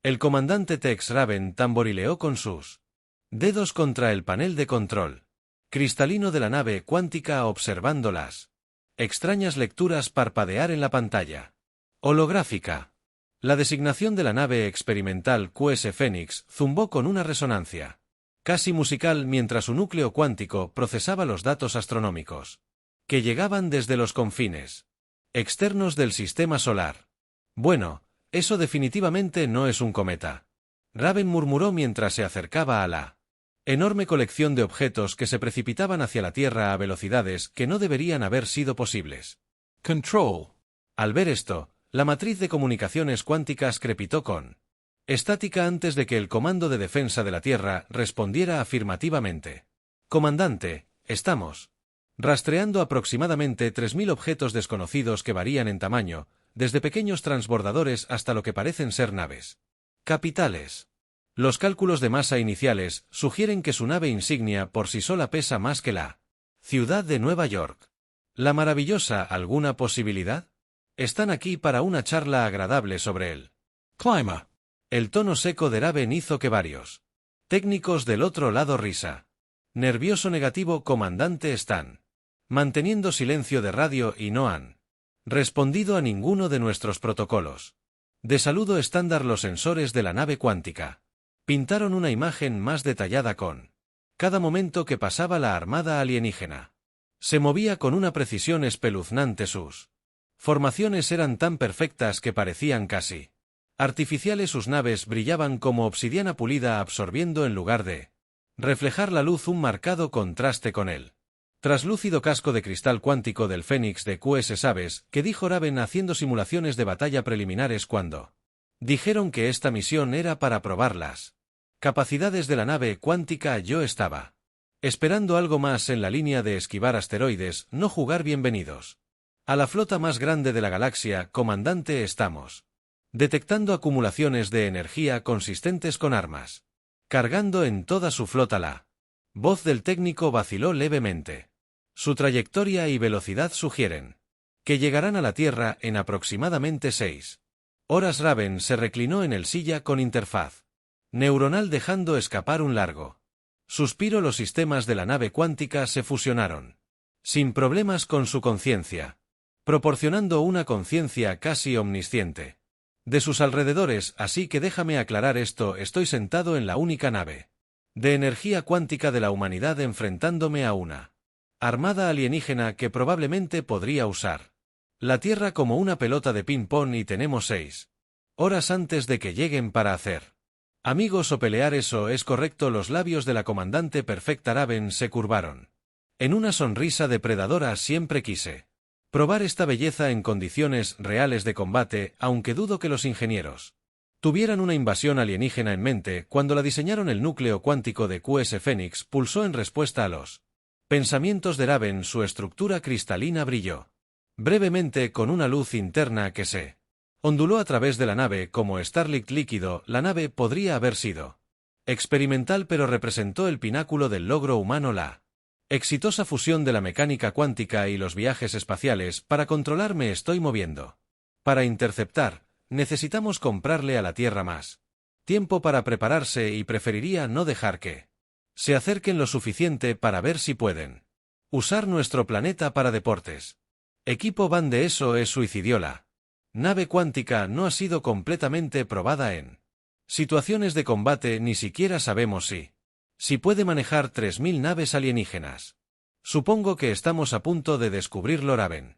El comandante Tex Raven tamborileó con sus dedos contra el panel de control cristalino de la nave cuántica observando las extrañas lecturas parpadear en la pantalla holográfica. La designación de la nave experimental QS Phoenix zumbó con una resonancia casi musical mientras su núcleo cuántico procesaba los datos astronómicos que llegaban desde los confines externos del sistema solar. Bueno, eso definitivamente no es un cometa. Raven murmuró mientras se acercaba a la enorme colección de objetos que se precipitaban hacia la Tierra a velocidades que no deberían haber sido posibles. Control. Al ver esto, la matriz de comunicaciones cuánticas crepitó con estática antes de que el Comando de Defensa de la Tierra respondiera afirmativamente. Comandante, estamos rastreando aproximadamente 3000 objetos desconocidos que varían en tamaño, desde pequeños transbordadores hasta lo que parecen ser naves capitales. Los cálculos de masa iniciales sugieren que su nave insignia por sí sola pesa más que la ciudad de Nueva York. ¿La maravillosa alguna posibilidad? Están aquí para una charla agradable sobre el clima. El tono seco de Raven hizo que varios técnicos del otro lado risa. Nervioso negativo, comandante, están manteniendo silencio de radio y no han respondido a ninguno de nuestros protocolos de saludo estándar. Los sensores de la nave cuántica pintaron una imagen más detallada con cada momento que pasaba la armada alienígena. Se movía con una precisión espeluznante. Sus formaciones eran tan perfectas que parecían casi artificiales. Sus naves brillaban como obsidiana pulida, absorbiendo en lugar de reflejar la luz un marcado contraste con el traslúcido casco de cristal cuántico del Fénix de QS. ¿Sabes qué dijo Raven haciendo simulaciones de batalla preliminares cuando dijeron que esta misión era para probar las capacidades de la nave cuántica? Yo estaba esperando algo más en la línea de esquivar asteroides, no jugar. Bienvenidos a la flota más grande de la galaxia, comandante. Estamos detectando acumulaciones de energía consistentes con armas cargando en toda su flota. La voz del técnico vaciló levemente. Su trayectoria y velocidad sugieren que llegarán a la Tierra en aproximadamente 6 horas. Raven se reclinó en el silla con interfaz neuronal dejando escapar un largo suspiro. Los sistemas de la nave cuántica se fusionaron sin problemas con su conciencia, proporcionando una conciencia casi omnisciente de sus alrededores. Así que déjame aclarar esto: estoy sentado en la única nave de energía cuántica de la humanidad enfrentándome a una armada alienígena que probablemente podría usar la Tierra como una pelota de ping-pong y tenemos 6 horas antes de que lleguen para hacer amigos o pelear. Eso es correcto. Los labios de la comandante perfecta Raven se curvaron en una sonrisa depredadora. Siempre quise probar esta belleza en condiciones reales de combate, aunque dudo que los ingenieros tuvieran una invasión alienígena en mente cuando la diseñaron. El núcleo cuántico de QS Phoenix pulsó en respuesta a los pensamientos de Raven. Su estructura cristalina brilló brevemente con una luz interna que se onduló a través de la nave como Starlight líquido. La nave podría haber sido experimental, pero representó el pináculo del logro humano: la exitosa fusión de la mecánica cuántica y los viajes espaciales. Para controlar me estoy moviendo. Para interceptar, necesitamos comprarle a la Tierra más tiempo para prepararse y preferiría no dejar que se acerquen lo suficiente para ver si pueden usar nuestro planeta para deportes. Equipo Van de eso es suicidio. La nave cuántica no ha sido completamente probada en situaciones de combate, ni siquiera sabemos si puede manejar 3000 naves alienígenas. Supongo que estamos a punto de descubrirlo. Raven.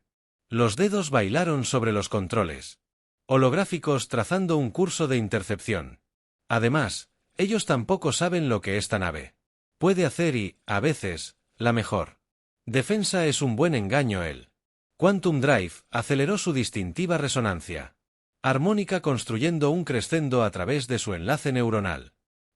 Los dedos bailaron sobre los controles holográficos trazando un curso de intercepción. Además, ellos tampoco saben lo que esta nave puede hacer y, a veces, la mejor defensa es un buen engaño. El Quantum Drive aceleró su distintiva resonancia armónica construyendo un crescendo a través de su enlace neuronal.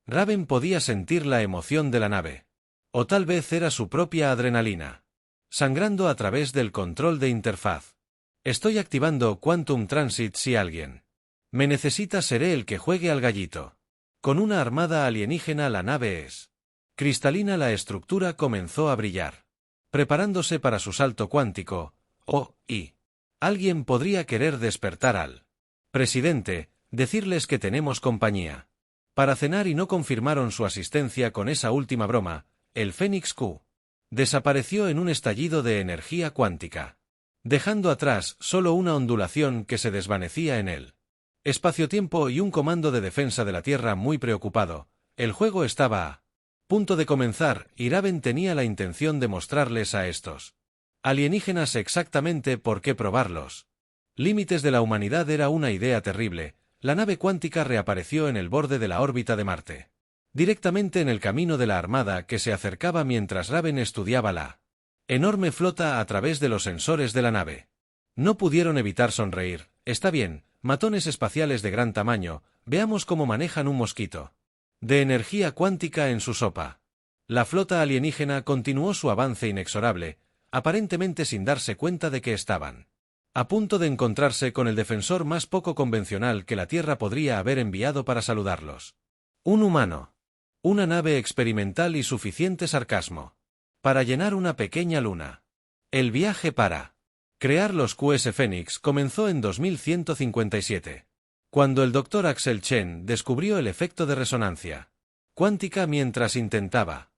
Raven podía sentir la emoción de la nave. O tal vez era su propia adrenalina sangrando a través del control de interfaz. Estoy activando Quantum Transit. Si alguien me necesita, seré el que juegue al gallito. Con una armada alienígena. La nave es cristalina. La estructura comenzó a brillar, preparándose para su salto cuántico. Oh, y alguien podría querer despertar al presidente. Decirles que tenemos compañía. Para cenar y no confirmaron su asistencia con esa última broma, el Fénix Q desapareció en un estallido de energía cuántica, dejando atrás solo una ondulación que se desvanecía en él. Espacio-tiempo y un comando de defensa de la Tierra muy preocupado. El juego estaba a punto de comenzar y Raven tenía la intención de mostrarles a estos alienígenas exactamente por qué probarlos. Límites de la humanidad era una idea terrible. La nave cuántica reapareció en el borde de la órbita de Marte, directamente en el camino de la Armada que se acercaba mientras Raven estudiaba la enorme flota a través de los sensores de la nave. No pudieron evitar sonreír. Está bien, matones espaciales de gran tamaño, veamos cómo manejan un mosquito de energía cuántica en su sopa. La flota alienígena continuó su avance inexorable, aparentemente sin darse cuenta de que estaban a punto de encontrarse con el defensor más poco convencional que la Tierra podría haber enviado para saludarlos. Un humano. Una nave experimental y suficiente sarcasmo para llenar una pequeña luna. El viaje para crear los QS Fénix comenzó en 2157, cuando el Dr. Axel Chen descubrió el efecto de resonancia cuántica mientras intentaba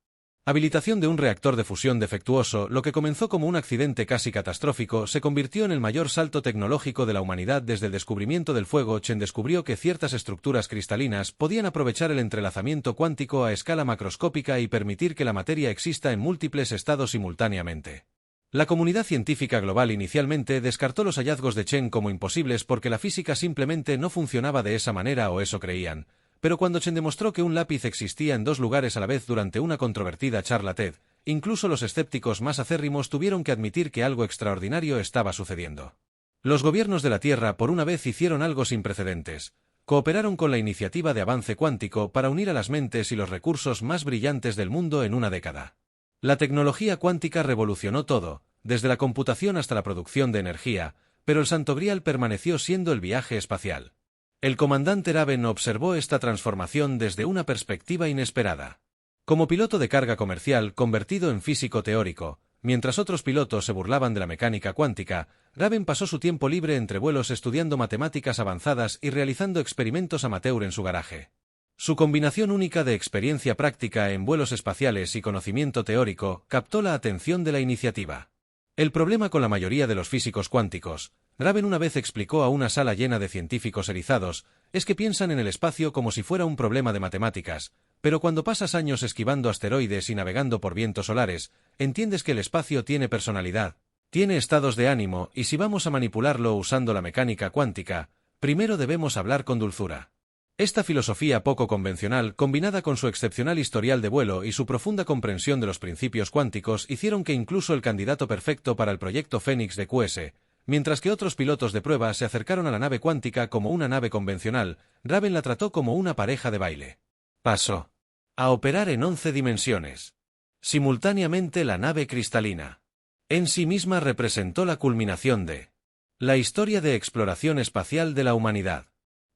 habilitación de un reactor de fusión defectuoso. Lo que comenzó como un accidente casi catastrófico se convirtió en el mayor salto tecnológico de la humanidad desde el descubrimiento del fuego. Chen descubrió que ciertas estructuras cristalinas podían aprovechar el entrelazamiento cuántico a escala macroscópica y permitir que la materia exista en múltiples estados simultáneamente. La comunidad científica global inicialmente descartó los hallazgos de Chen como imposibles porque la física simplemente no funcionaba de esa manera, o eso creían. Pero cuando Chen demostró que un lápiz existía en dos lugares a la vez durante una controvertida charla TED, incluso los escépticos más acérrimos tuvieron que admitir que algo extraordinario estaba sucediendo. Los gobiernos de la Tierra por una vez hicieron algo sin precedentes. Cooperaron con la iniciativa de avance cuántico para unir a las mentes y los recursos más brillantes del mundo en una década. La tecnología cuántica revolucionó todo, desde la computación hasta la producción de energía, pero el santo grial permaneció siendo el viaje espacial. El comandante Raven observó esta transformación desde una perspectiva inesperada. Como piloto de carga comercial convertido en físico teórico, mientras otros pilotos se burlaban de la mecánica cuántica, Raven pasó su tiempo libre entre vuelos estudiando matemáticas avanzadas y realizando experimentos amateur en su garaje. Su combinación única de experiencia práctica en vuelos espaciales y conocimiento teórico captó la atención de la iniciativa. El problema con la mayoría de los físicos cuánticos, Raven una vez explicó a una sala llena de científicos erizados, es que piensan en el espacio como si fuera un problema de matemáticas, pero cuando pasas años esquivando asteroides y navegando por vientos solares, entiendes que el espacio tiene personalidad, tiene estados de ánimo, y si vamos a manipularlo usando la mecánica cuántica, primero debemos hablar con dulzura. Esta filosofía poco convencional, combinada con su excepcional historial de vuelo y su profunda comprensión de los principios cuánticos, hicieron que incluso el candidato perfecto para el proyecto Fénix de QS, mientras que otros pilotos de prueba se acercaron a la nave cuántica como una nave convencional, Raven la trató como una pareja de baile. Pasó a operar en 11 dimensiones. Simultáneamente la nave cristalina en sí misma representó la culminación de la historia de exploración espacial de la humanidad.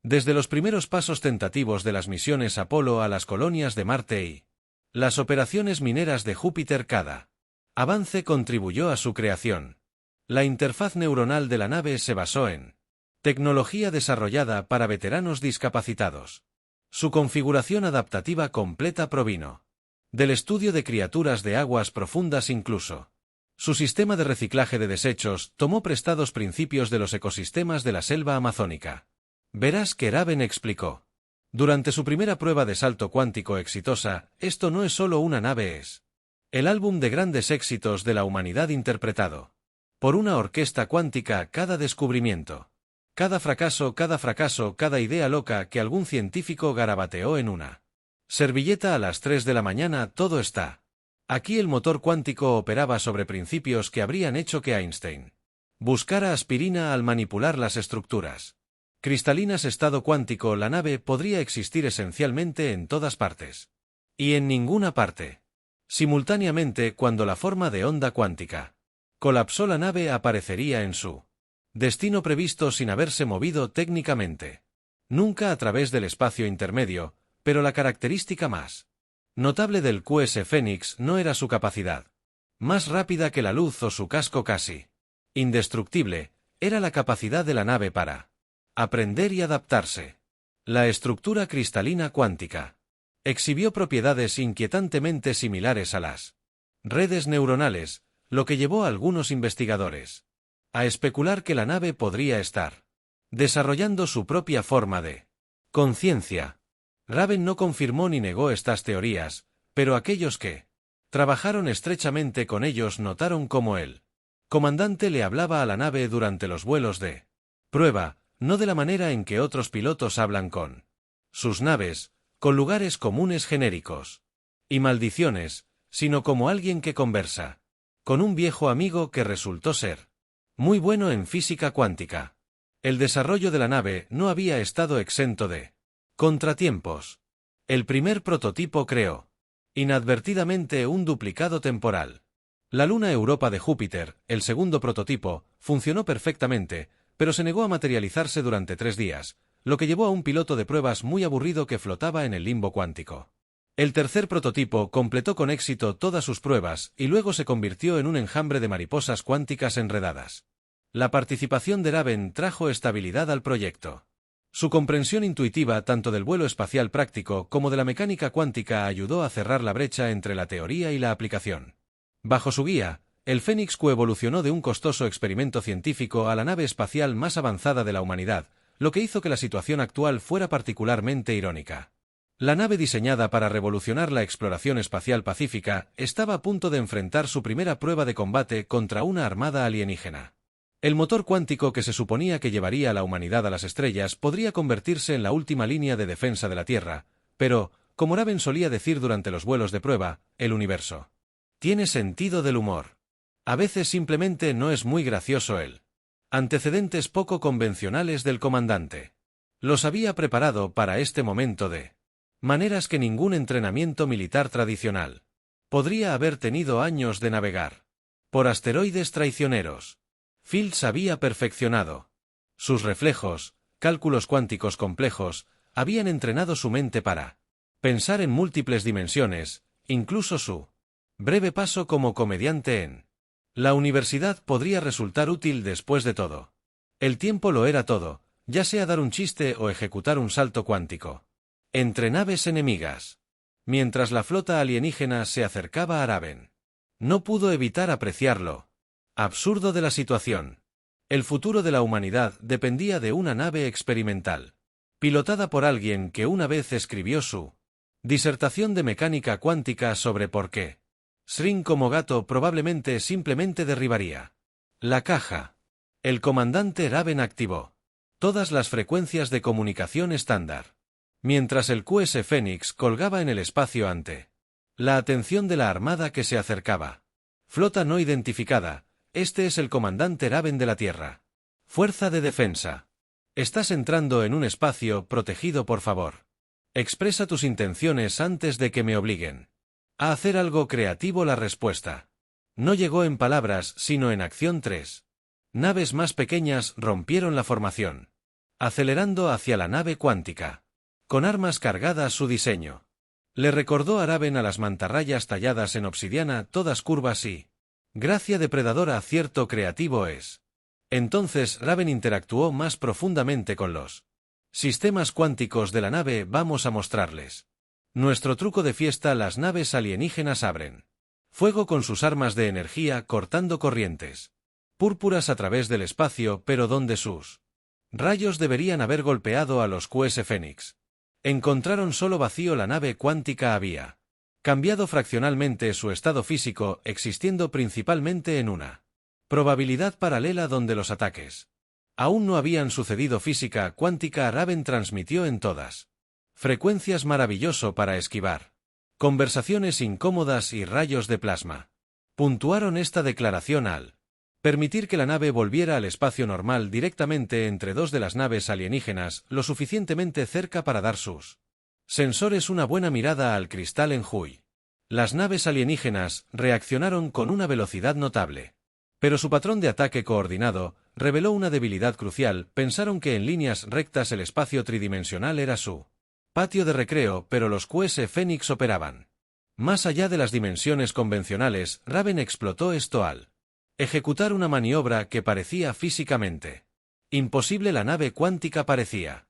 Desde los primeros pasos tentativos de las misiones Apolo a las colonias de Marte y las operaciones mineras de Júpiter, cada avance contribuyó a su creación. La interfaz neuronal de la nave se basó en tecnología desarrollada para veteranos discapacitados. Su configuración adaptativa completa provino del estudio de criaturas de aguas profundas incluso. Su sistema de reciclaje de desechos tomó prestados principios de los ecosistemas de la selva amazónica. Verás que Raven explicó. Durante su primera prueba de salto cuántico exitosa, esto no es solo una nave, es el álbum de grandes éxitos de la humanidad interpretado por una orquesta cuántica. Cada descubrimiento, cada fracaso, cada idea loca que algún científico garabateó en una servilleta a las 3 de la mañana, todo está. Aquí el motor cuántico operaba sobre principios que habrían hecho que Einstein buscara aspirina al manipular las estructuras cristalinas. Estado cuántico. La nave podría existir esencialmente en todas partes y en ninguna parte simultáneamente. Cuando la forma de onda cuántica colapsó, la nave aparecería en su destino previsto sin haberse movido técnicamente nunca a través del espacio intermedio, pero la característica más notable del QS Fénix no era su capacidad más rápida que la luz o su casco casi indestructible, era la capacidad de la nave para aprender y adaptarse. La estructura cristalina cuántica exhibió propiedades inquietantemente similares a las redes neuronales, lo que llevó a algunos investigadores a especular que la nave podría estar desarrollando su propia forma de conciencia. Raven no confirmó ni negó estas teorías, pero aquellos que trabajaron estrechamente con ellos notaron cómo el comandante le hablaba a la nave durante los vuelos de prueba, no de la manera en que otros pilotos hablan con sus naves, con lugares comunes genéricos y maldiciones, sino como alguien que conversa con un viejo amigo que resultó ser muy bueno en física cuántica. El desarrollo de la nave no había estado exento de contratiempos. El primer prototipo creó inadvertidamente un duplicado temporal. La luna Europa de Júpiter, el segundo prototipo, funcionó perfectamente, pero se negó a materializarse durante 3 días, lo que llevó a un piloto de pruebas muy aburrido que flotaba en el limbo cuántico. El tercer prototipo completó con éxito todas sus pruebas y luego se convirtió en un enjambre de mariposas cuánticas enredadas. La participación de Raven trajo estabilidad al proyecto. Su comprensión intuitiva tanto del vuelo espacial práctico como de la mecánica cuántica ayudó a cerrar la brecha entre la teoría y la aplicación. Bajo su guía, el Fénix coevolucionó de un costoso experimento científico a la nave espacial más avanzada de la humanidad, lo que hizo que la situación actual fuera particularmente irónica. La nave diseñada para revolucionar la exploración espacial pacífica estaba a punto de enfrentar su primera prueba de combate contra una armada alienígena. El motor cuántico que se suponía que llevaría a la humanidad a las estrellas podría convertirse en la última línea de defensa de la Tierra, pero, como Raven solía decir durante los vuelos de prueba, el universo tiene sentido del humor. A veces simplemente no es muy gracioso él. Antecedentes poco convencionales del comandante. Los había preparado para este momento de maneras que ningún entrenamiento militar tradicional podría haber tenido años de navegar por asteroides traicioneros. Fields había perfeccionado sus reflejos, cálculos cuánticos complejos, habían entrenado su mente para pensar en múltiples dimensiones, incluso su breve paso como comediante en la universidad podría resultar útil después de todo. El tiempo lo era todo, ya sea dar un chiste o ejecutar un salto cuántico entre naves enemigas. Mientras la flota alienígena se acercaba a Raven, no pudo evitar apreciarlo absurdo de la situación. El futuro de la humanidad dependía de una nave experimental, pilotada por alguien que una vez escribió su disertación de mecánica cuántica sobre por qué Shrink como gato probablemente simplemente derribaría la caja. El comandante Raven activó todas las frecuencias de comunicación estándar, mientras el QS Fénix colgaba en el espacio ante la atención de la armada que se acercaba. Flota no identificada. Este es el comandante Raven de la Tierra. Fuerza de defensa. Estás entrando en un espacio protegido, por favor. Expresa tus intenciones antes de que me obliguen a hacer algo creativo. La respuesta no llegó en palabras, sino en acción. 3 naves más pequeñas rompieron la formación, acelerando hacia la nave cuántica, con armas cargadas. Su diseño le recordó a Raven a las mantarrayas talladas en obsidiana, todas curvas y gracia depredadora. Cierto creativo es. Entonces Raven interactuó más profundamente con los sistemas cuánticos de la nave. Vamos a mostrarles nuestro truco de fiesta. Las naves alienígenas abren fuego con sus armas de energía, cortando corrientes púrpuras a través del espacio, pero donde sus rayos deberían haber golpeado a los QS Fénix, encontraron solo vacío. La nave cuántica había cambiado fraccionalmente su estado físico, existiendo principalmente en una probabilidad paralela donde los ataques aún no habían sucedido. Física cuántica. Raven transmitió en todas frecuencias maravilloso para esquivar conversaciones incómodas y rayos de plasma. Puntuaron esta declaración al permitir que la nave volviera al espacio normal directamente entre dos de las naves alienígenas, lo suficientemente cerca para dar sus sensores una buena mirada al cristal en Hui. Las naves alienígenas reaccionaron con una velocidad notable, pero su patrón de ataque coordinado reveló una debilidad crucial. Pensaron que en líneas rectas el espacio tridimensional era su patio de recreo, pero los QS Fénix operaban más allá de las dimensiones convencionales. Raven explotó esto al ejecutar una maniobra que parecía físicamente imposible. La nave cuántica parecía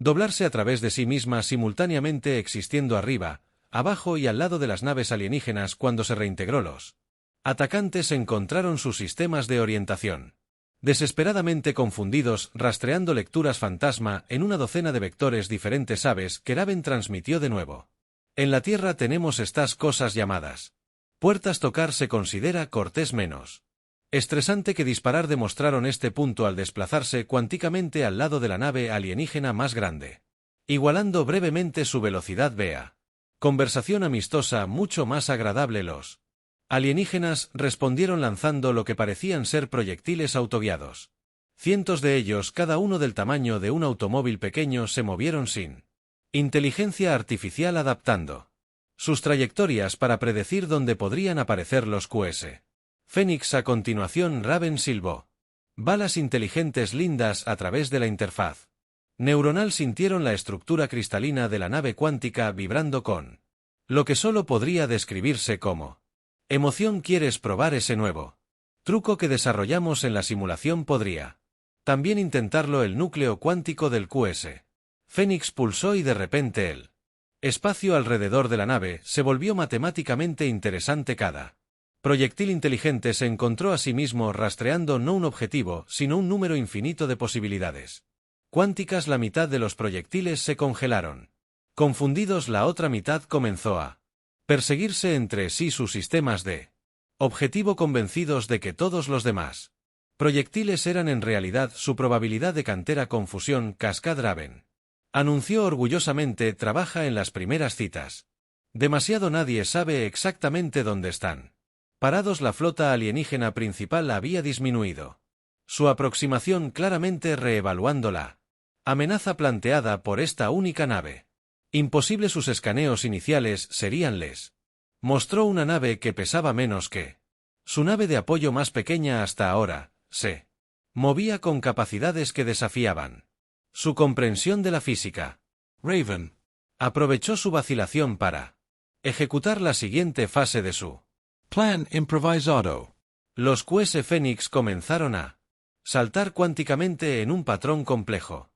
Doblarse a través de sí misma simultáneamente existiendo arriba, abajo y al lado de las naves alienígenas cuando se reintegró los atacantes encontraron sus sistemas de orientación. Desesperadamente confundidos, rastreando lecturas fantasma en una docena de vectores diferentes aves que Raven transmitió de nuevo. En la Tierra tenemos estas cosas llamadas puertas. Tocar se considera cortés menos estresante que disparar. Demostraron este punto al desplazarse cuánticamente al lado de la nave alienígena más grande, igualando brevemente su velocidad vea. Conversación amistosa mucho más agradable. Los alienígenas respondieron lanzando lo que parecían ser proyectiles autoguiados. Cientos de ellos, cada uno del tamaño de un automóvil pequeño, se movieron sin inteligencia artificial, adaptando sus trayectorias para predecir dónde podrían aparecer los QS. Fénix. A continuación, Raven silbó. Balas inteligentes lindas a través de la interfaz neuronal sintieron la estructura cristalina de la nave cuántica vibrando con lo que solo podría describirse como emoción. ¿Quieres probar ese nuevo truco que desarrollamos en la simulación? Podría también intentarlo. El núcleo cuántico del QS. Fénix pulsó y de repente el espacio alrededor de la nave se volvió matemáticamente interesante. Cada proyectil inteligente se encontró a sí mismo rastreando no un objetivo, sino un número infinito de posibilidades cuánticas. La mitad de los proyectiles se congelaron. Confundidos, la otra mitad comenzó a perseguirse entre sí sus sistemas de objetivo, convencidos de que todos los demás proyectiles eran en realidad su probabilidad de cantera. Confusión. Cascade. Raven anunció orgullosamente, trabaja en las primeras citas. Demasiado. Nadie sabe exactamente dónde están parados. La flota alienígena principal había disminuido su aproximación, claramente reevaluando la amenaza planteada por esta única nave. Imposible. Sus escaneos iniciales serían les mostró una nave que pesaba menos que su nave de apoyo más pequeña hasta ahora. Se movía con capacidades que desafiaban su comprensión de la física. Raven aprovechó su vacilación para ejecutar la siguiente fase de su plan improvisado. Los QS Fénix comenzaron a saltar cuánticamente en un patrón complejo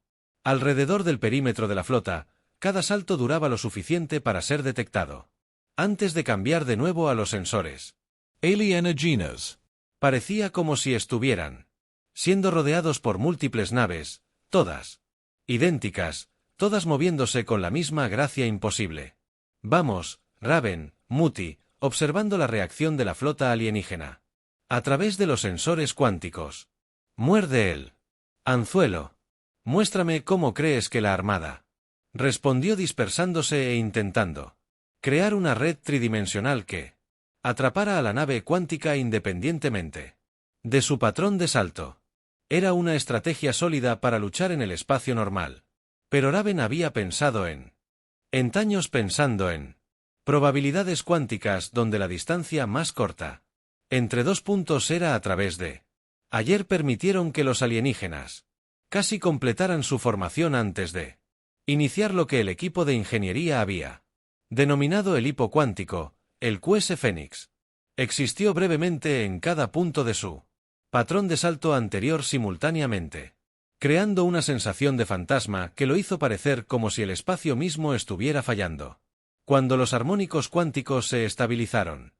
alrededor del perímetro de la flota. Cada salto duraba lo suficiente para ser detectado antes de cambiar de nuevo a los sensores. Alienígenas. Parecía como si estuvieran siendo rodeados por múltiples naves, todas idénticas, todas moviéndose con la misma gracia imposible. Vamos, Raven, Muti, observando la reacción de la flota alienígena a través de los sensores cuánticos. Muerde el anzuelo. Muéstrame cómo crees que la armada respondió, dispersándose e intentando crear una red tridimensional que atrapara a la nave cuántica independientemente de su patrón de salto. Era una estrategia sólida para luchar en el espacio normal. Pero Raven había pensado en antaños, pensando en probabilidades cuánticas donde la distancia más corta entre dos puntos era a través de ayer. Permitieron que los alienígenas casi completaran su formación antes de iniciar lo que el equipo de ingeniería había denominado el hipo cuántico. El QS Fénix existió brevemente en cada punto de su patrón de salto anterior simultáneamente, creando una sensación de fantasma que lo hizo parecer como si el espacio mismo estuviera fallando. Cuando los armónicos cuánticos se estabilizaron,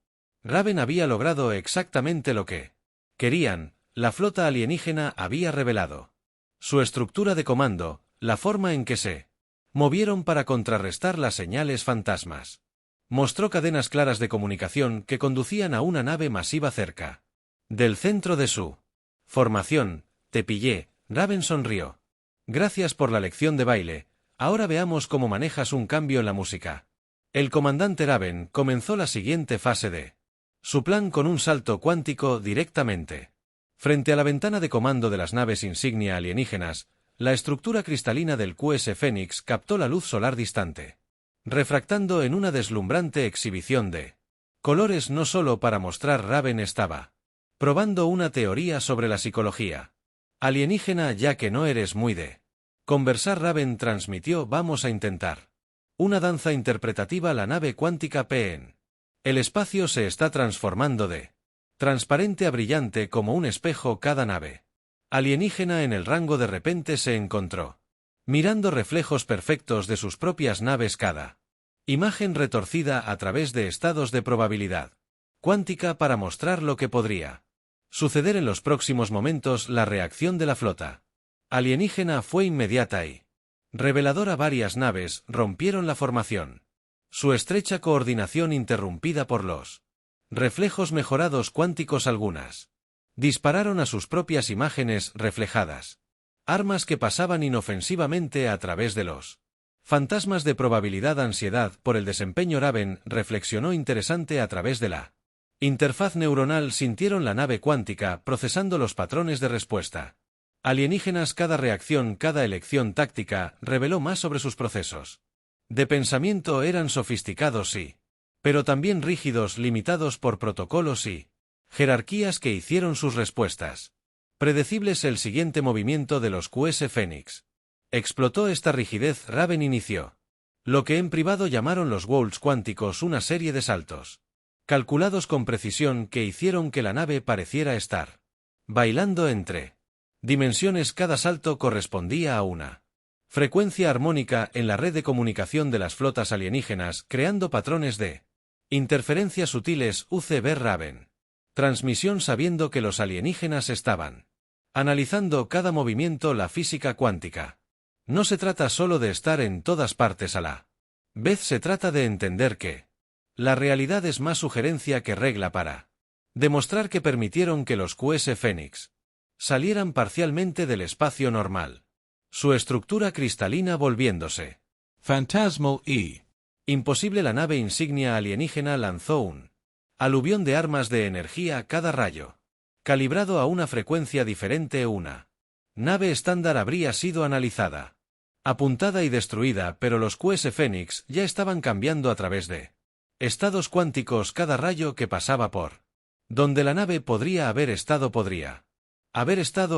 Raven había logrado exactamente lo que querían. La flota alienígena había revelado su estructura de comando, la forma en que se movieron para contrarrestar las señales fantasmas. Mostró cadenas claras de comunicación que conducían a una nave masiva cerca del centro de su formación. Te pillé. Raven sonrió. Gracias por la lección de baile. Ahora veamos cómo manejas un cambio en la música. El comandante Raven comenzó la siguiente fase de su plan con un salto cuántico directamente frente a la ventana de comando de las naves insignia alienígenas. La estructura cristalina del QS Fénix captó la luz solar distante, refractando en una deslumbrante exhibición de colores. No solo para mostrar, Raven estaba probando una teoría sobre la psicología alienígena, ya que no eres muy de conversar. Raven transmitió: vamos a intentar una danza interpretativa. La nave cuántica PN. El espacio se está transformando de transparente a brillante como un espejo. Cada nave alienígena en el rango de repente se encontró mirando reflejos perfectos de sus propias naves cada imagen retorcida a través de estados de probabilidad cuántica para mostrar lo que podría suceder en los próximos momentos. La reacción de la flota alienígena fue inmediata y reveladora. Varias naves rompieron la formación, su estrecha coordinación interrumpida por los reflejos mejorados cuánticos. Algunas dispararon a sus propias imágenes reflejadas, armas que pasaban inofensivamente a través de los fantasmas de probabilidad. Ansiedad por el desempeño. Raven reflexionó. Interesante. A través de la interfaz neuronal sintieron la nave cuántica procesando los patrones de respuesta alienígenas. Cada reacción, cada elección táctica reveló más sobre sus procesos de pensamiento. Eran sofisticados sí, pero también rígidos, limitados por protocolos y jerarquías que hicieron sus respuestas predecibles. El siguiente movimiento de los QS Fénix explotó esta rigidez. Raven inició lo que en privado llamaron los walls cuánticos, una serie de saltos calculados con precisión que hicieron que la nave pareciera estar bailando entre dimensiones. Cada salto correspondía a una frecuencia armónica en la red de comunicación de las flotas alienígenas, creando patrones de interferencias sutiles. UCB. Raven transmisión. Sabiendo que los alienígenas estaban analizando cada movimiento. La física cuántica no se trata solo de estar en todas partes a la vez, se trata de entender que la realidad es más sugerencia que regla. Para demostrar que permitieron que los QS Fénix salieran parcialmente del espacio normal, su estructura cristalina volviéndose Phantasmal E. imposible. La nave insignia alienígena lanzó un aluvión de armas de energía. Cada rayo calibrado a una frecuencia diferente. Una nave estándar habría sido analizada, apuntada y destruida, pero los QS Fénix ya estaban cambiando a través de estados cuánticos. Cada rayo que pasaba por donde la nave podría haber estado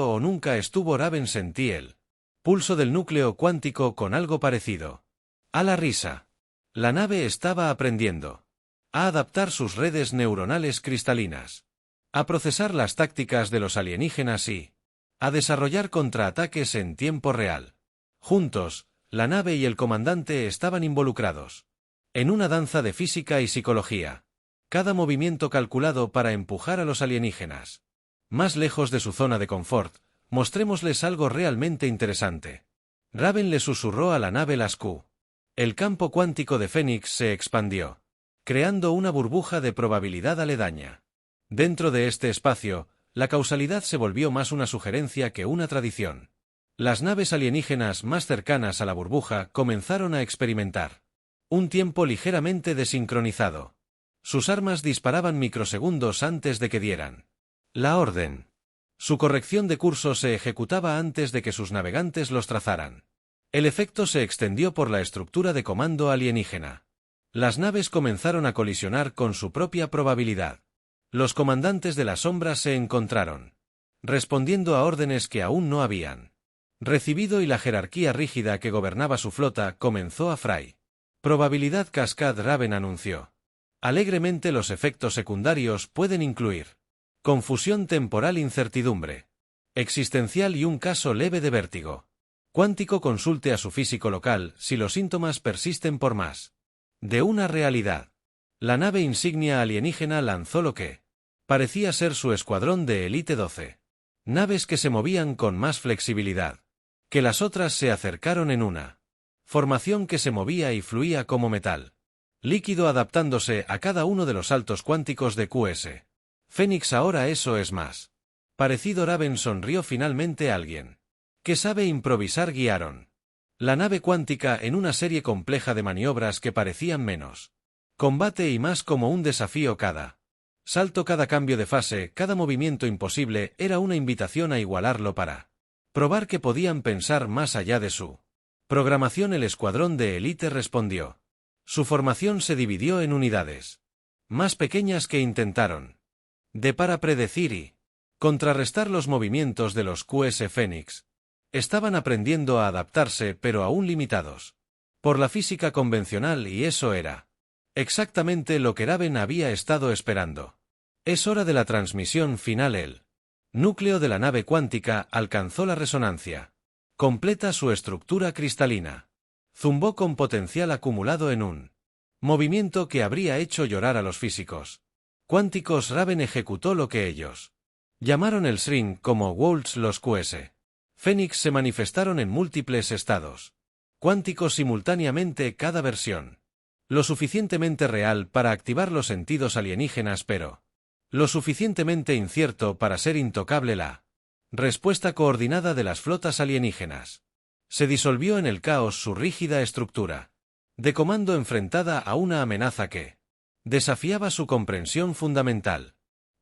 o nunca estuvo. Raven sentí el pulso del núcleo cuántico con algo parecido a la risa. La nave estaba aprendiendo a adaptar sus redes neuronales cristalinas, a procesar las tácticas de los alienígenas y a desarrollar contraataques en tiempo real. Juntos, la nave y el comandante estaban involucrados en una danza de física y psicología, cada movimiento calculado para empujar a los alienígenas más lejos de su zona de confort. Mostrémosles algo realmente interesante. Raven le susurró a la nave las Q. El campo cuántico de Fénix se expandió, creando una burbuja de probabilidad aledaña. Dentro de este espacio, la causalidad se volvió más una sugerencia que una tradición. Las naves alienígenas más cercanas a la burbuja comenzaron a experimentar un tiempo ligeramente desincronizado. Sus armas disparaban microsegundos antes de que dieran la orden. Su corrección de curso se ejecutaba antes de que sus navegantes los trazaran. El efecto se extendió por la estructura de comando alienígena. Las naves comenzaron a colisionar con su propia probabilidad. Los comandantes de las sombras se encontraron respondiendo a órdenes que aún no habían recibido, y la jerarquía rígida que gobernaba su flota comenzó a fray. Probabilidad Cascade. Raven anunció alegremente. Los efectos secundarios pueden incluir confusión temporal, incertidumbre existencial y un caso leve de vértigo cuántico. Consulte a su físico local si los síntomas persisten por más de una realidad. La nave insignia alienígena lanzó lo que parecía ser su escuadrón de élite. 12 naves que se movían con más flexibilidad que las otras se acercaron en una formación que se movía y fluía como metal líquido, adaptándose a cada uno de los saltos cuánticos de QS Fénix. Ahora eso es más parecido. Raven sonrió finalmente. Alguien que sabe improvisar. Guiaron la nave cuántica en una serie compleja de maniobras que parecían menos combate y más como un desafío. Cada salto, cada cambio de fase, cada movimiento imposible era una invitación a igualarlo para probar que podían pensar más allá de su programación. El escuadrón de élite respondió. Su formación se dividió en unidades más pequeñas que intentaron para predecir y contrarrestar los movimientos de los QS Fénix. Estaban aprendiendo a adaptarse, pero aún limitados por la física convencional, y eso era exactamente lo que Raven había estado esperando. Es hora de la transmisión final. El núcleo de la nave cuántica alcanzó la resonancia Completa su estructura cristalina. Zumbó con potencial acumulado en un movimiento que habría hecho llorar a los físicos cuánticos. Raven ejecutó lo que ellos llamaron el shrink como Waltz. Los QS Fénix se manifestaron en múltiples estados cuánticos simultáneamente, cada versión lo suficientemente real para activar los sentidos alienígenas, pero lo suficientemente incierto para ser intocable. La respuesta coordinada de las flotas alienígenas se disolvió en el caos. Su rígida estructura de comando enfrentada a una amenaza que desafiaba su comprensión fundamental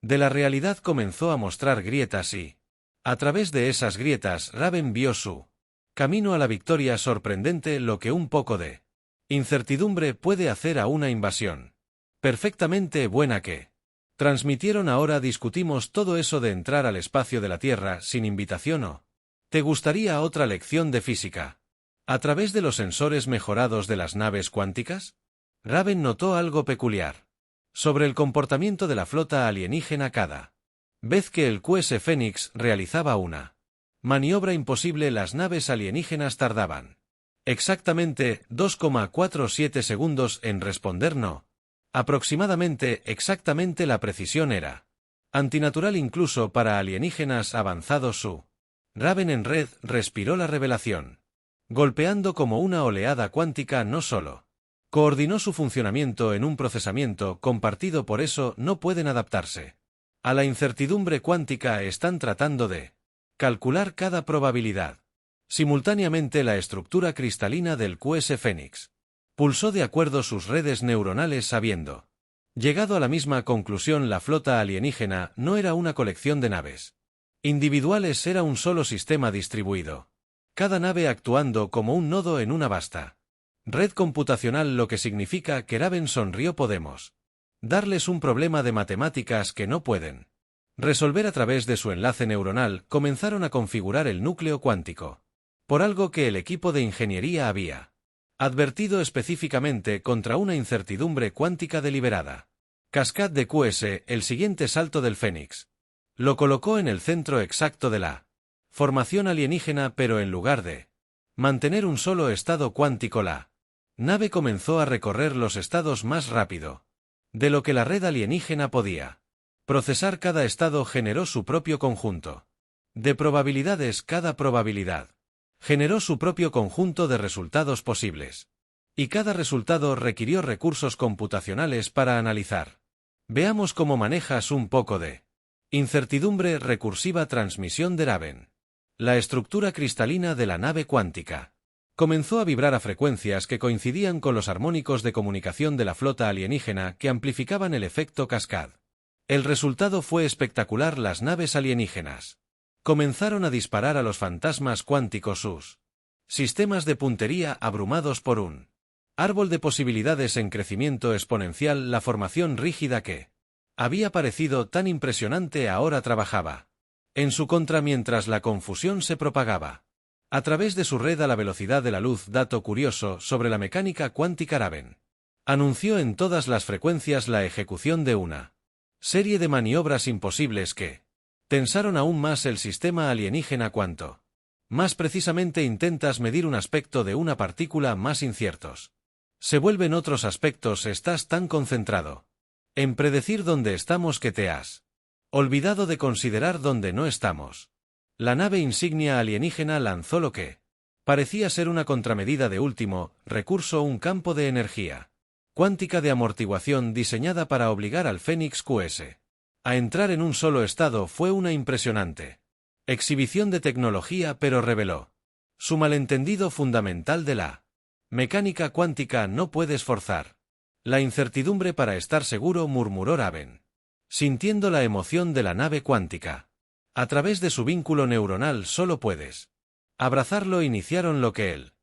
de la realidad comenzó a mostrar grietas y, a través de esas grietas, Raven vio su camino a la victoria. Sorprendente lo que un poco de incertidumbre puede hacer a una invasión perfectamente buena que transmitieron. Ahora discutimos todo eso de entrar al espacio de la Tierra sin invitación. ¿O te gustaría otra lección de física a través de los sensores mejorados de las naves cuánticas? Raven notó algo peculiar sobre el comportamiento de la flota alienígena cada vez que el QS Fénix realizaba una maniobra imposible. Las naves alienígenas tardaban exactamente 2,47 segundos en responder. No, aproximadamente, exactamente. La precisión era antinatural incluso para alienígenas avanzados. Su Raven en red respiró la revelación, golpeando como una oleada cuántica. No solo coordinó su funcionamiento en un procesamiento compartido, por eso no pueden adaptarse a la incertidumbre cuántica. Están tratando de calcular cada probabilidad. Simultáneamente, la estructura cristalina del QS Fénix pulsó de acuerdo sus redes neuronales, habiendo llegado a la misma conclusión. La flota alienígena no era una colección de naves individuales, era un solo sistema distribuido, cada nave actuando como un nodo en una vasta red computacional, lo que significa que Raven sonrió. Podemos darles un problema de matemáticas que no pueden resolver. A través de su enlace neuronal comenzaron a configurar el núcleo cuántico, por algo que el equipo de ingeniería había advertido específicamente contra una incertidumbre cuántica deliberada. Cascade de QS, el siguiente salto del Fénix, lo colocó en el centro exacto de la formación alienígena, pero en lugar de mantener un solo estado cuántico, la nave comenzó a recorrer los estados más rápido de lo que la red alienígena podía procesar. Cada estado generó su propio conjunto de probabilidades. Cada probabilidad generó su propio conjunto de resultados posibles, y cada resultado requirió recursos computacionales para analizar. Veamos cómo manejas un poco de incertidumbre recursiva. Transmisión de Raven. La estructura cristalina de la nave cuántica comenzó a vibrar a frecuencias que coincidían con los armónicos de comunicación de la flota alienígena, que amplificaban el efecto cascade. El resultado fue espectacular. Las naves alienígenas comenzaron a disparar a los fantasmas cuánticos, sus sistemas de puntería abrumados por un árbol de posibilidades en crecimiento exponencial. La formación rígida que había parecido tan impresionante ahora trabajaba en su contra mientras la confusión se propagaba a través de su red a la velocidad de la luz. Dato curioso sobre la mecánica cuántica: Raven anunció en todas las frecuencias la ejecución de una serie de maniobras imposibles que tensaron aún más el sistema alienígena. Cuanto más precisamente intentas medir un aspecto de una partícula, más inciertos se vuelven otros aspectos. Estás tan concentrado en predecir dónde estamos que te has olvidado de considerar dónde no estamos. La nave insignia alienígena lanzó lo que parecía ser una contramedida de último recurso, un campo de energía cuántica de amortiguación diseñada para obligar al Fénix QS a entrar en un solo estado. Fue una impresionante exhibición de tecnología, pero reveló su malentendido fundamental de la mecánica cuántica. No puedes forzar la incertidumbre para estar seguro, murmuró Raven, sintiendo la emoción de la nave cuántica. A través de su vínculo neuronal solo puedes abrazarlo. Iniciaron lo que el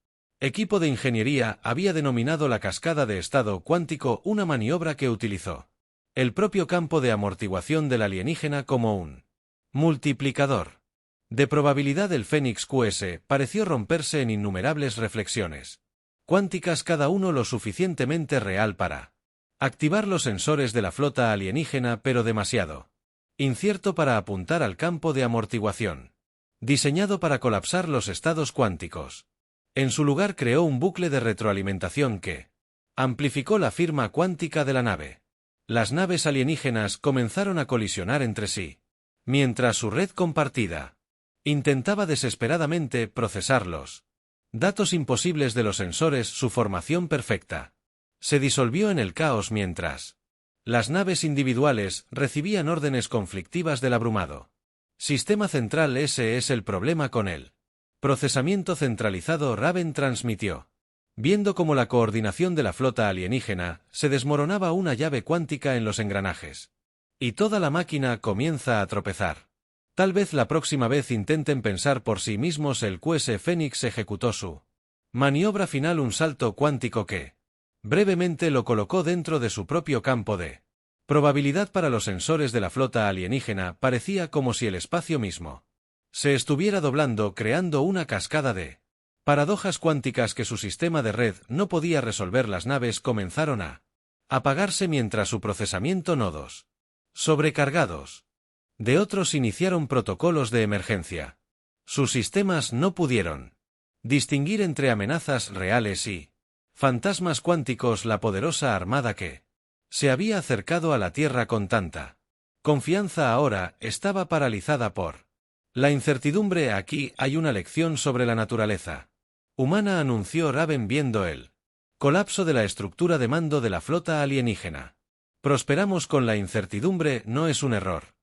equipo de ingeniería había denominado la cascada de estado cuántico, una maniobra que utilizó el propio campo de amortiguación del alienígena como un multiplicador de probabilidad. El Fénix QS pareció romperse en innumerables reflexiones cuánticas, cada uno lo suficientemente real para activar los sensores de la flota alienígena, pero demasiado incierto para apuntar al campo de amortiguación. diseñado para colapsar los estados cuánticos. En su lugar creó un bucle de retroalimentación que amplificó la firma cuántica de la nave. Las naves alienígenas comenzaron a colisionar entre sí, mientras su red compartida intentaba desesperadamente procesar los datos imposibles de los sensores. Su formación perfecta se disolvió en el caos mientras las naves individuales recibían órdenes conflictivas del abrumado sistema central. Ese es el problema con él. Procesamiento centralizado. Raven transmitió, viendo cómo la coordinación de la flota alienígena se desmoronaba una llave cuántica en los engranajes. Y toda la máquina comienza a tropezar. Tal vez la próxima vez intenten pensar por sí mismos. El QS Fénix ejecutó su maniobra final, un salto cuántico que brevemente lo colocó dentro de su propio campo de probabilidad para los sensores de la flota alienígena. Parecía como si el espacio mismo se estuviera doblando, creando una cascada de paradojas cuánticas que su sistema de red no podía resolver. Las naves comenzaron a apagarse mientras su procesamiento nodos sobrecargados de otros iniciaron protocolos de emergencia. Sus sistemas no pudieron distinguir entre amenazas reales y fantasmas cuánticos. La poderosa armada que se había acercado a la Tierra con tanta confianza ahora estaba paralizada por la incertidumbre. Aquí hay una lección sobre la naturaleza humana, anunció Raven viendo el colapso de la estructura de mando de la flota alienígena. Prosperamos con la incertidumbre, no es un error.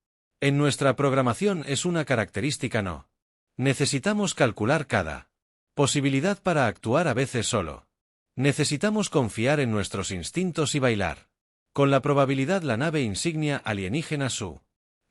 En nuestra programación es una característica. No necesitamos calcular cada posibilidad para actuar. A veces solo necesitamos confiar en nuestros instintos y bailar con la probabilidad. La nave insignia alienígena, su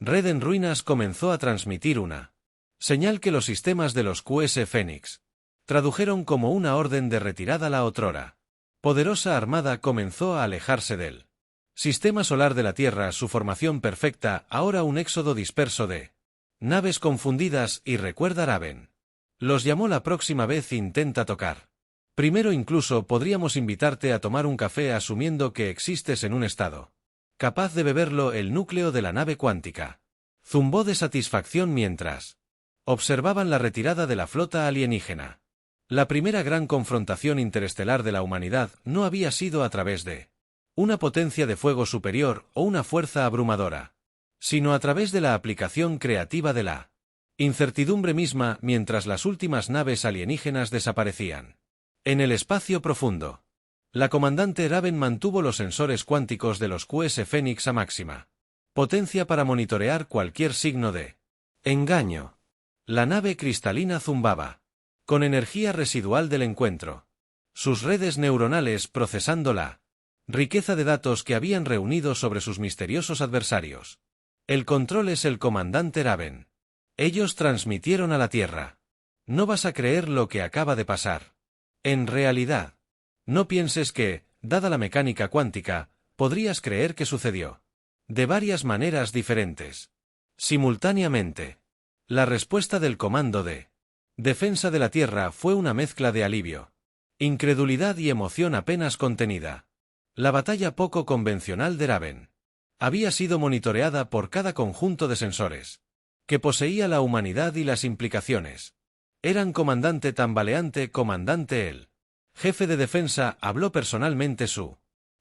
red en ruinas, comenzó a transmitir una señal que los sistemas de los QS Fénix tradujeron como una orden de retirada. La otrora poderosa armada comenzó a alejarse del sistema solar de la Tierra. Su formación perfecta, ahora un éxodo disperso de naves confundidas. Y recuerda, Raven los llamó. La próxima vez intenta tocar primero. Incluso podríamos invitarte a tomar un café asumiendo que existes en un estado capaz de beberlo. El núcleo de la nave cuántica zumbó de satisfacción mientras observaban la retirada de la flota alienígena. La primera gran confrontación interestelar de la humanidad no había sido a través de una potencia de fuego superior o una fuerza abrumadora, sino a través de la aplicación creativa de la incertidumbre misma. Mientras las últimas naves alienígenas desaparecían en el espacio profundo, la comandante Raven mantuvo los sensores cuánticos de los QS Fénix a máxima potencia para monitorear cualquier signo de engaño. La nave cristalina zumbaba con energía residual del encuentro, sus redes neuronales procesando la riqueza de datos que habían reunido sobre sus misteriosos adversarios. El control es el comandante Raven. Ellos transmitieron a la Tierra. No vas a creer lo que acaba de pasar. En realidad, no pienses que, dada la mecánica cuántica, podrías creer que sucedió de varias maneras diferentes simultáneamente. La respuesta del Comando de Defensa de la Tierra fue una mezcla de alivio, incredulidad y emoción apenas contenida. La batalla poco convencional de Raven había sido monitoreada por cada conjunto de sensores que poseía la humanidad y las implicaciones. Eran comandante tambaleante. Comandante, el jefe de defensa habló personalmente. Su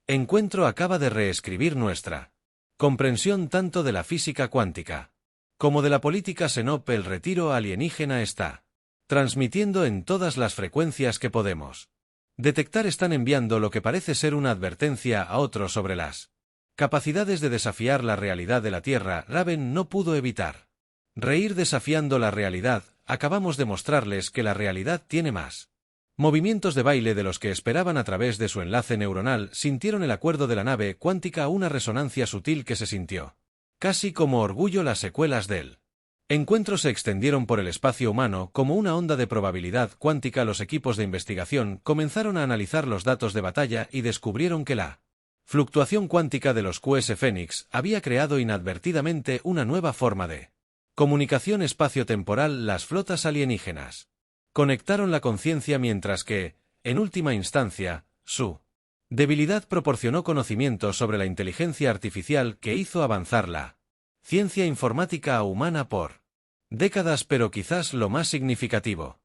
encuentro acaba de reescribir nuestra comprensión tanto de la física cuántica como de la política SENOP. El retiro alienígena está transmitiendo en todas las frecuencias que podemos detectar. Están enviando lo que parece ser una advertencia a otros sobre las capacidades de desafiar la realidad de la Tierra. Raven no pudo evitar reír. Desafiando la realidad, acabamos de mostrarles que la realidad tiene más movimientos de baile de los que esperaban. A través de su enlace neuronal sintieron el acuerdo de la nave cuántica, una resonancia sutil que se sintió casi como orgullo. Las secuelas del encuentro se extendieron por el espacio humano como una onda de probabilidad cuántica. Los equipos de investigación comenzaron a analizar los datos de batalla y descubrieron que la fluctuación cuántica de los QS Fénix había creado inadvertidamente una nueva forma de comunicación espacio-temporal. Las flotas alienígenas conectaron la conciencia mientras que, en última instancia, su debilidad proporcionó conocimiento sobre la inteligencia artificial que hizo avanzar la ciencia informática humana por Décadas, pero quizás lo más significativo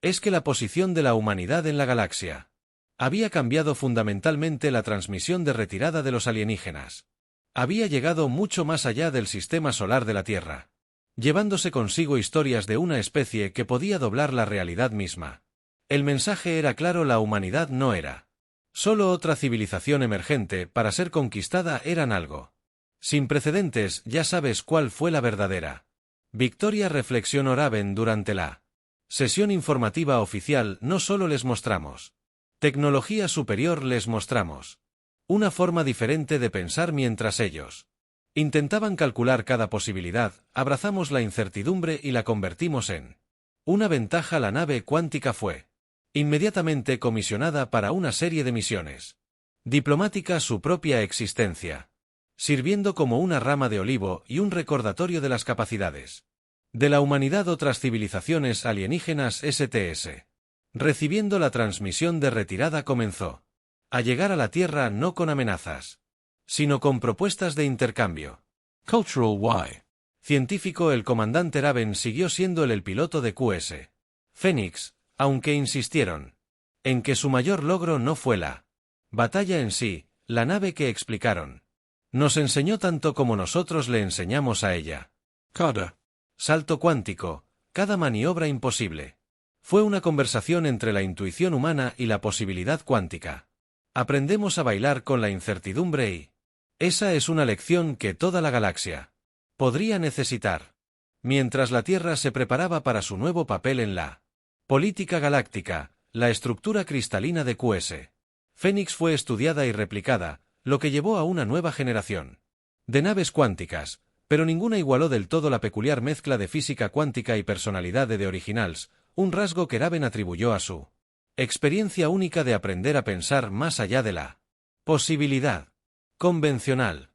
es que la posición de la humanidad en la galaxia había cambiado fundamentalmente. La transmisión de retirada de los alienígenas había llegado mucho más allá del sistema solar de la Tierra, llevándose consigo historias de una especie que podía doblar la realidad misma. El mensaje era claro: la humanidad no era solo otra civilización emergente para ser conquistada, eran algo sin precedentes. Ya sabes cuál fue la verdadera victoria, reflexionó Raven durante la sesión informativa oficial. No solo les mostramos tecnología superior, les mostramos una forma diferente de pensar. Mientras ellos intentaban calcular cada posibilidad, abrazamos la incertidumbre y la convertimos en una ventaja. La nave cuántica fue inmediatamente comisionada para una serie de misiones diplomáticas, su propia existencia sirviendo como una rama de olivo y un recordatorio de las capacidades de la humanidad. Otras civilizaciones alienígenas STS, recibiendo la transmisión de retirada, comenzó a llegar a la Tierra no con amenazas, sino con propuestas de intercambio. Cultural Y. Científico, el comandante Raven siguió siendo el piloto de QS Phoenix, aunque insistieron en que su mayor logro no fue la batalla en sí. La nave, que explicaron, nos enseñó tanto como nosotros le enseñamos a ella. Cada Salto cuántico, cada maniobra imposible. Fue una conversación entre la intuición humana y la posibilidad cuántica. Aprendemos a bailar con la incertidumbre y esa es una lección que toda la galaxia podría necesitar. Mientras la Tierra se preparaba para su nuevo papel en la política galáctica, la estructura cristalina de QS Phoenix fue estudiada y replicada, lo que llevó a una nueva generación de naves cuánticas, pero ninguna igualó del todo la peculiar mezcla de física cuántica y personalidad de The Originals, un rasgo que Raven atribuyó a su experiencia única de aprender a pensar más allá de la posibilidad convencional.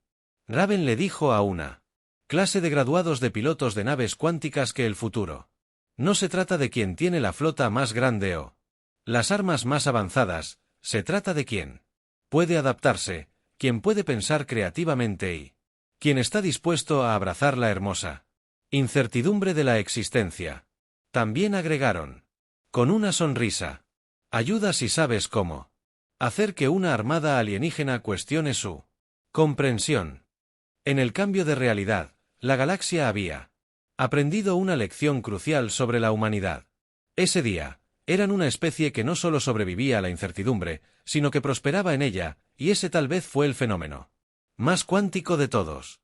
Raven le dijo a una clase de graduados de pilotos de naves cuánticas que el futuro no se trata de quien tiene la flota más grande o las armas más avanzadas, se trata de quien puede adaptarse, quien puede pensar creativamente y quien está dispuesto a abrazar la hermosa incertidumbre de la existencia. También agregaron, con una sonrisa, ayuda si sabes cómo hacer que una armada alienígena cuestione su comprensión. En el cambio de realidad, la galaxia había aprendido una lección crucial sobre la humanidad. Ese día, eran una especie que no solo sobrevivía a la incertidumbre, sino que prosperaba en ella, y ese tal vez fue el fenómeno más cuántico de todos.